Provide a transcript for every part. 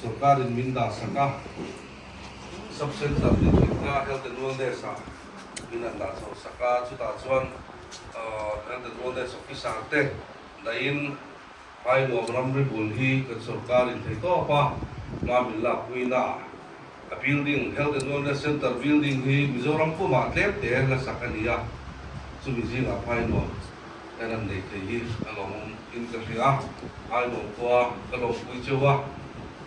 सरकाrin minda saka subcenter di China health and wellness minda so saka chuta chuan health and wellness officer te dain pai lo ramri bulhi kan sarkarin thei to pa ma milla puina a building health and wellness center building hi Mizoram ko ma tlep te la sakania chu mi jinga pai lo kanan nei thei along in ka ria pai lo ko kalong pui chewa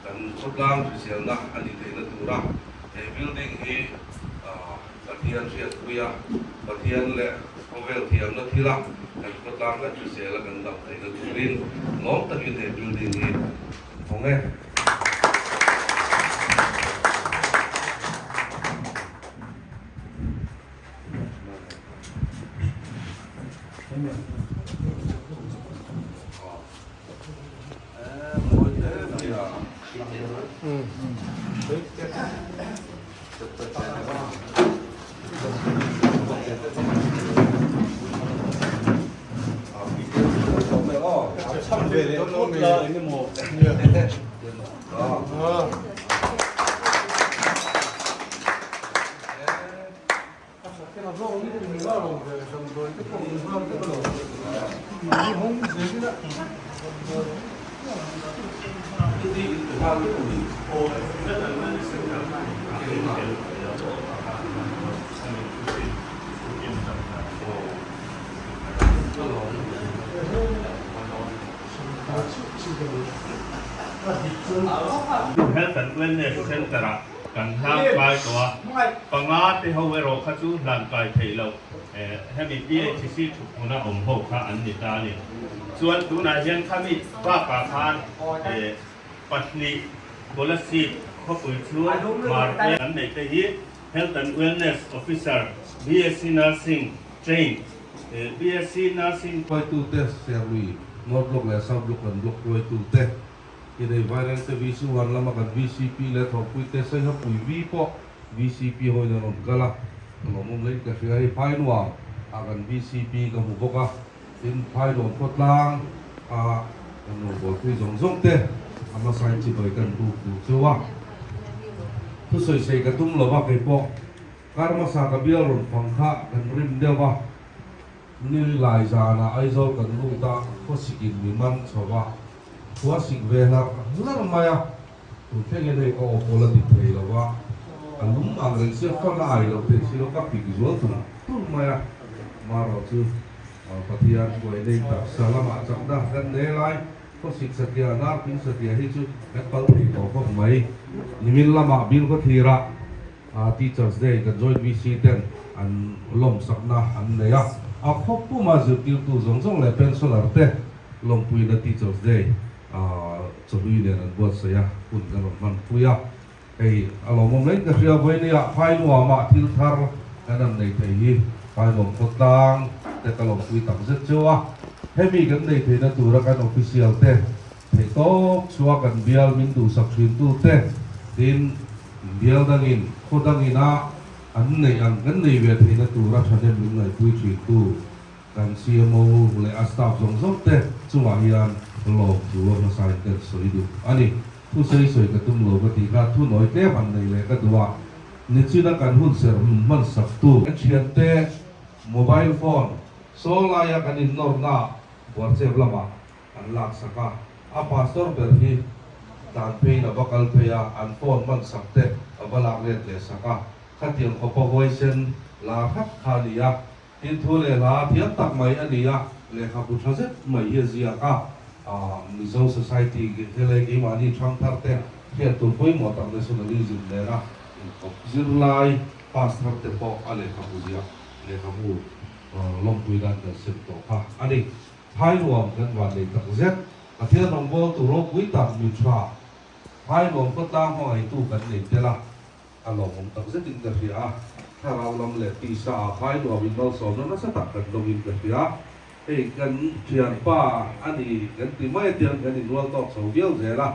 kan sotlang sel na ani thei na tura e building hi pathian ria kuya pathian le ovel thiam na thila kan sotlang kan sel kan dam thei na turin ngom takin he building hi honge Health and Wellness Center กันทางกายตัวปังอาที่เขาเวโรคัจูร่างกายเทเราให้มีที่ที่ถูกคนละอมโภคอันนี้ตาเนี่ยส่วนตัวนายยังข้ามีว่าปาพานปัตนิบลสิทธิ์เขาปุ๋ยช่วยมาเรียนในที่ Health and Wellness Officer BSc Nursing Train BSc Nursing ไปตูเตสเซรีนอตลกและซับลกกันลกไปตูเตที่ในไวรัสวิสุวรรณละมากัน VCP และทอปุยเตสให้เขาปุยวีปอ VCP หอยนนกะละเรามุ่งเล่นกับสิ่งที่พายนัวอากัน VCP กับหูบกะเป็นพายหลวงพดลางกันหนูบอกคุยสงสงเตอามาใส่จีบไปกันดูเชื่อว่าทุกสิ่งใส่กันตุ้มหลบว่าไปปอการมาสากเบียรุนฟังข้ากันริมเดียวว่านี่หลายจานะไอ้เจ้ากันลูกตาเขาสิกินมีมันชาวบ้านหัวสิกเวลานั่นทำไมถูกแค่เงินให้เขาโอลาดิเทยแล้วว่าอันนู้นอันเรื่องเสียก็ได้เราเป็นสิ่งเราก็ปิดจุดตรงนั้นทำไมมาเราชื่อปฏิญาณไว้ในตักสารมาจับได้กันเนลัยเขาสิกสติอานาพิงสติอาหิจุแค่ตั้งที่เขาพบไหมนิมิตละมาบินก็ทีระTeachers Day กับ Joint VC เต็นอันล้มสักนะอันเนียครบผู้มาจุดที่ตัวสงเลยเป็นส่วนหลักเต้ลงปุยใน Teachers Day จะมีเนี่ยนันบวชเสียคุณกันมันปุยอารมณ์มันเล่นกับเรือไว้เนี่ยพายนัวมาทิลทาร์นั่นในไทยพายลงพดตังแต่กลงปุยตั้งเสียชัวให้มีกันในไทยนั่นตัวรักันออฟฟิเชียลเต้ให้โต๊ะชัวกันเบียร์มินดูสักชิ้นตัวเต้ดินเบียร์ดังอินโคดังอินะอันในอันกันในเวทีนั่นตัวรักชาเดมินในปุยชิ้นตัวกันเซียโมเลยอาสตาฟสงเต้ชัวฮิยันโลกดูว่ามาใส่กันสวยดูอันนี้ผู้สวยๆกับตุ้มโลกติกาทุนน้อยแก้มันในเลยก็ดูว่าในชื่อนักการหุ้นเสียมันสักตัวเชียนเต้โมบายโฟนโซลายกันอินโนร์น่าวัดเซฟละมาอันลักษณะพาสตอร์เบอร์ฮีตานเพย์นับกัลเพย์อันโฟนมันสักเต้บลักเล็ดเลยสักขัดเตียงขบวนเซนลาพักขาลียทินทุเรลาเทียบตักไม่อันนี้เลยครับผู้ชายไม่เฮียเสียก้ามิโซสังคมเฮเลกิมานีช่างทัดเต้เฮียตัวผู้หมดตั้งแต่สุนัขลิมเลยนะจิรไลพาสทัดเต้ปออะไรครับผู้เสียเลยครับผู้ลงคุยกันกับสิบตัวค่ะอันนี้พายรวมกันวันเลยตั้งเจ็ดอาทิตย์น้องโบตัวรบวิตังมิตราพายรวมก็ตั้งห้องไอ้ตู้กันเลยเจ้าละอารมณ์ตั้งเจ็ดอินเตอร์เฟียถ้าเราลำเล็กตีสาพายรวมวินโดว์สองนั้นน่าจะตัดกันลงอินเตอร์เฟียกันเชียนป้าอันนี้กันที่ไม่เตียนกันในรัวตอกสาวเดียวเจล่ะ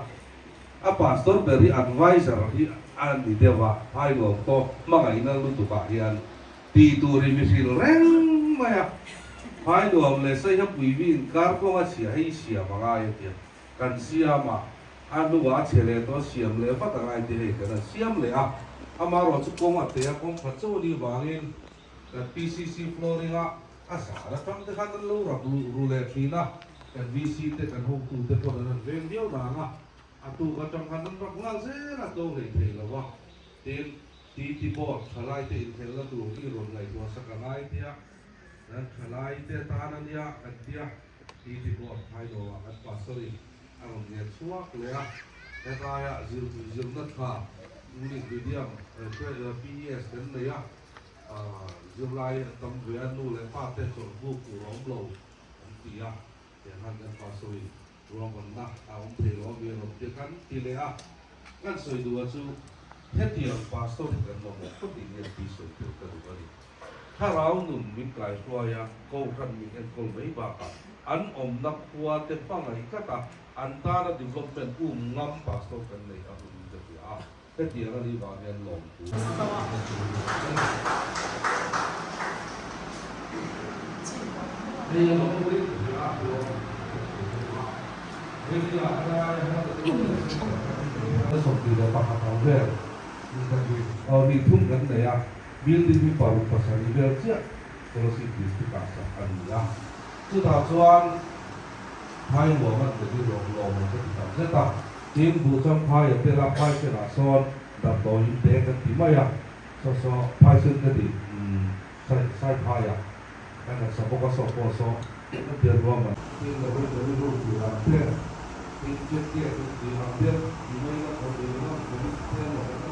พาสตอร์เบอร์ที่แอดไวเซอร์ที่อันนี้เดียวว่าพายรวมก็มาไงนั่นรู้ตัวป่ะยันตีตัวริมิฟิลแรงไหมพายรวมเลยใส่ให้ปุ๋ยวินการก็มาเสียให้เสียมาไงเดียวกันเสียมา anh nu quá chế lệ đó xiêm lệ bắt đầu ai thì hệ cái là xiêm lệ à mà rồi chút công ở đây công phát cho đi vangin cái PCC flooring à sao là trong cái khăn lâu rồi ru lệ phi na cái VC te cái hộp tu te có là ven điệu đó à tu cái trong khăn nó ngang dễ là tu hệ thế là vâng tiền tí bộ khai te in thế là tu cái rồi này tu sắc khai te dan khai te ta na nia cái tia tí bộ khai đồ cái pastori ang nghe suak le cái kaya zil na kha ni medium PES đến đây zil lai tâm về anu le pa te so bu ku rom lo tia để han cái pastori rom na ông thầy lo về rom te kan ti le kan soi du chu hết tiền pastor thì gần một chút tiền tiền tí soi tiêu cái đó điถ้าเราหนุ่มมีกลายตัวya câu kan mi kan câu mấy ba cả anh nắp qua tên phong này các ta anh ta đã development ngắm pastor kan này ở bên đây cái tiền là đi vào nhà lòng của đây là một cái nó sống từ đó bắt đầu về đi thung gần này building di baru pasal di Belgia kalau si di pasal anda sudah tuan hai woman jadi long itu tidak zeta tim bukan hai tela hai tela son dan toh ini kan timaya so hai sen tadi sai hai ya karena sebuah so dia woman tim lebih dulu dia tim jadi dia di hampir di mana kalau dia